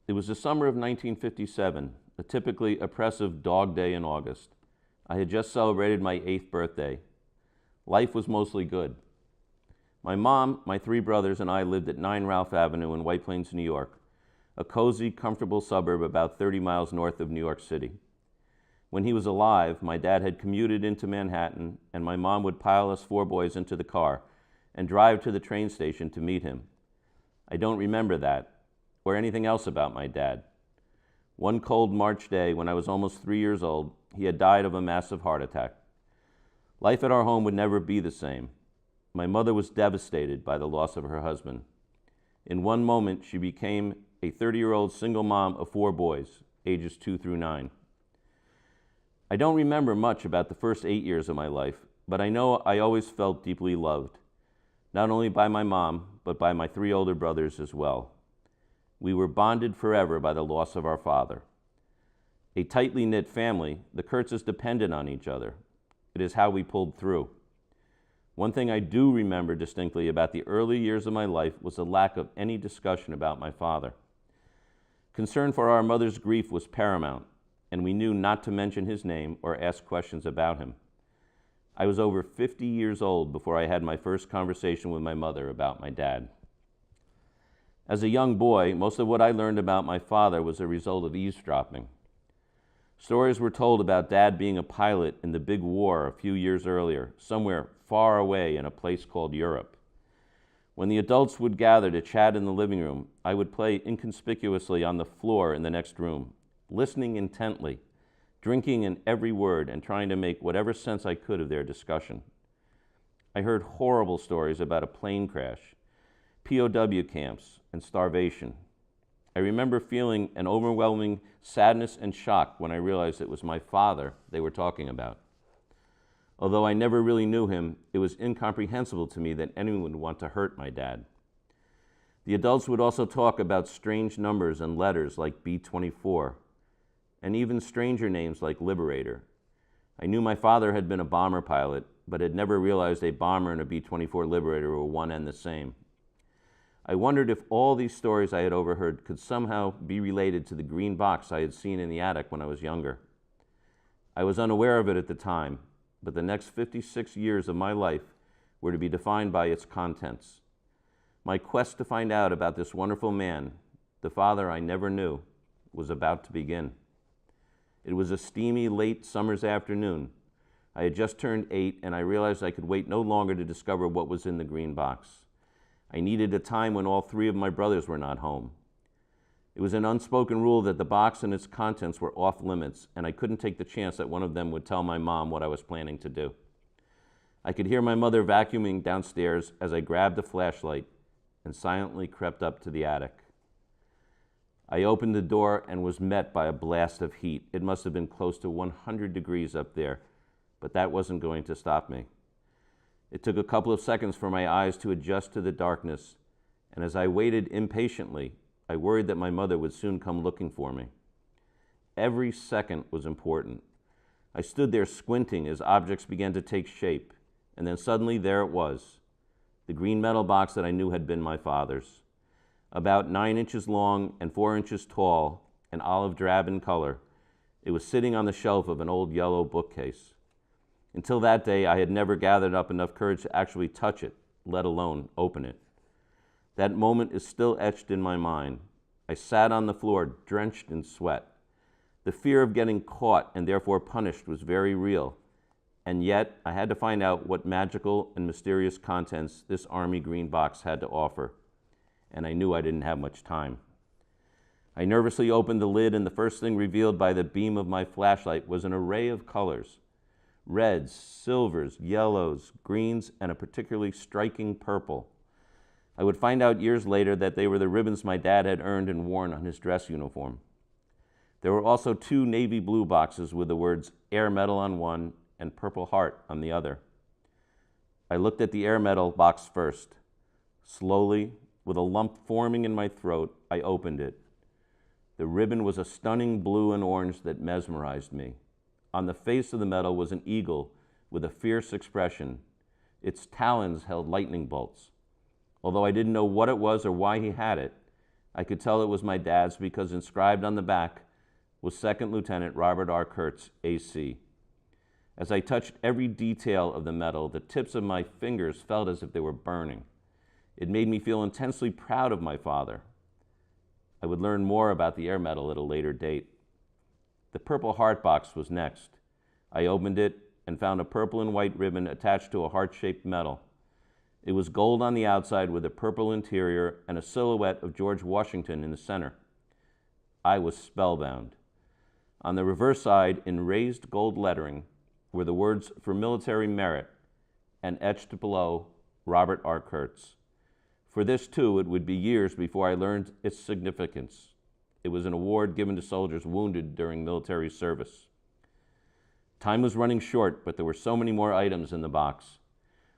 It was the summer of 1957, a typically oppressive dog day in August. I had just celebrated my 8th birthday. Life was mostly good. My mom, my 3 brothers, and I lived at 9 Ralph Avenue in White Plains, New York, a cozy, comfortable suburb about 30 miles north of New York City. When he was alive, my dad had commuted into Manhattan, and my mom would pile us 4 boys into the car and drive to the train station to meet him. I don't remember that, or anything else about my dad. One cold March day, when I was almost 3 years old, he had died of a massive heart attack. Life at our home would never be the same. My mother was devastated by the loss of her husband. In one moment, she became a 30-year-old single mom of 4 boys, ages 2 through 9. I don't remember much about the first 8 years of my life, but I know I always felt deeply loved, not only by my mom, but by my 3 older brothers as well. We were bonded forever by the loss of our father. A tightly knit family, the Kurtzes depended on each other. It is how we pulled through. One thing I do remember distinctly about the early years of my life was the lack of any discussion about my father. Concern for our mother's grief was paramount, and we knew not to mention his name or ask questions about him. I was over 50 years old before I had my first conversation with my mother about my dad. As a young boy, most of what I learned about my father was a result of eavesdropping. Stories were told about Dad being a pilot in the big war a few years earlier, somewhere far away in a place called Europe. When the adults would gather to chat in the living room, I would play inconspicuously on the floor in the next room, listening intently, drinking in every word and trying to make whatever sense I could of their discussion. I heard horrible stories about a plane crash, POW camps, and starvation. I remember feeling an overwhelming sadness and shock when I realized it was my father they were talking about. Although I never really knew him, it was incomprehensible to me that anyone would want to hurt my dad. The adults would also talk about strange numbers and letters like B-24, and even stranger names like Liberator. I knew my father had been a bomber pilot, but had never realized a bomber and a B-24 Liberator were one and the same. I wondered if all these stories I had overheard could somehow be related to the green box I had seen in the attic when I was younger. I was unaware of it at the time, but the next 56 years of my life were to be defined by its contents. My quest to find out about this wonderful man, the father I never knew, was about to begin. It was a steamy, late summer's afternoon. I had just turned 8, and I realized I could wait no longer to discover what was in the green box. I needed a time when all 3 of my brothers were not home. It was an unspoken rule that the box and its contents were off limits, and I couldn't take the chance that one of them would tell my mom what I was planning to do. I could hear my mother vacuuming downstairs as I grabbed a flashlight and silently crept up to the attic. I opened the door and was met by a blast of heat. It must have been close to 100 degrees up there, but that wasn't going to stop me. It took a couple of seconds for my eyes to adjust to the darkness, and as I waited impatiently, I worried that my mother would soon come looking for me. Every second was important. I stood there squinting as objects began to take shape, and then suddenly there it was, the green metal box that I knew had been my father's. About 9 inches long and 4 inches tall and olive drab in color, it was sitting on the shelf of an old yellow bookcase. Until that day, I had never gathered up enough courage to actually touch it, let alone open it. That moment is still etched in my mind. I sat on the floor, drenched in sweat. The fear of getting caught and therefore punished was very real, and yet I had to find out what magical and mysterious contents this army green box had to offer, and I knew I didn't have much time. I nervously opened the lid, and the first thing revealed by the beam of my flashlight was an array of colors: reds, silvers, yellows, greens, and a particularly striking purple. I would find out years later that they were the ribbons my dad had earned and worn on his dress uniform. There were also 2 navy blue boxes with the words Air Medal on one and Purple Heart on the other. I looked at the Air Medal box first. Slowly, with a lump forming in my throat, I opened it. The ribbon was a stunning blue and orange that mesmerized me. On the face of the medal was an eagle with a fierce expression. Its talons held lightning bolts. Although I didn't know what it was or why he had it, I could tell it was my dad's because inscribed on the back was Second Lieutenant Robert R. Kurtz, AC. As I touched every detail of the medal, the tips of my fingers felt as if they were burning. It made me feel intensely proud of my father. I would learn more about the Air Medal at a later date. The Purple Heart box was next. I opened it and found a purple and white ribbon attached to a heart-shaped medal. It was gold on the outside with a purple interior and a silhouette of George Washington in the center. I was spellbound. On the reverse side, in raised gold lettering, were the words "For Military Merit," and etched below, Robert R. Kurtz. For this, too, it would be years before I learned its significance. It was an award given to soldiers wounded during military service. Time was running short, but there were so many more items in the box.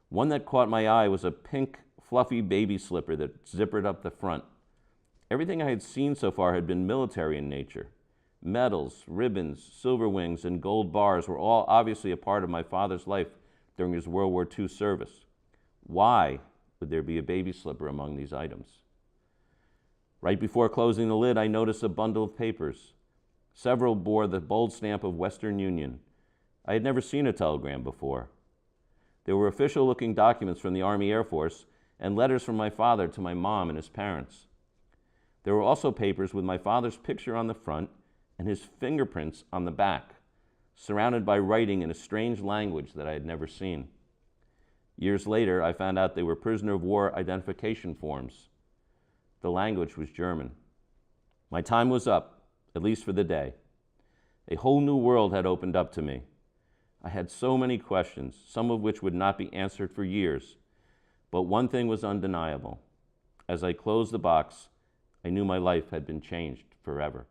One that caught my eye was a pink, fluffy baby slipper that zippered up the front. Everything I had seen so far had been military in nature. Medals, ribbons, silver wings, and gold bars were all obviously a part of my father's life during his World War II service. Why would there be a baby slipper among these items? Right before closing the lid, I noticed a bundle of papers. Several bore the bold stamp of Western Union. I had never seen a telegram before. There were official-looking documents from the Army Air Force and letters from my father to my mom and his parents. There were also papers with my father's picture on the front and his fingerprints on the back, surrounded by writing in a strange language that I had never seen. Years later, I found out they were prisoner of war identification forms. The language was German. My time was up, at least for the day. A whole new world had opened up to me. I had so many questions, some of which would not be answered for years. But one thing was undeniable. As I closed the box, I knew my life had been changed forever.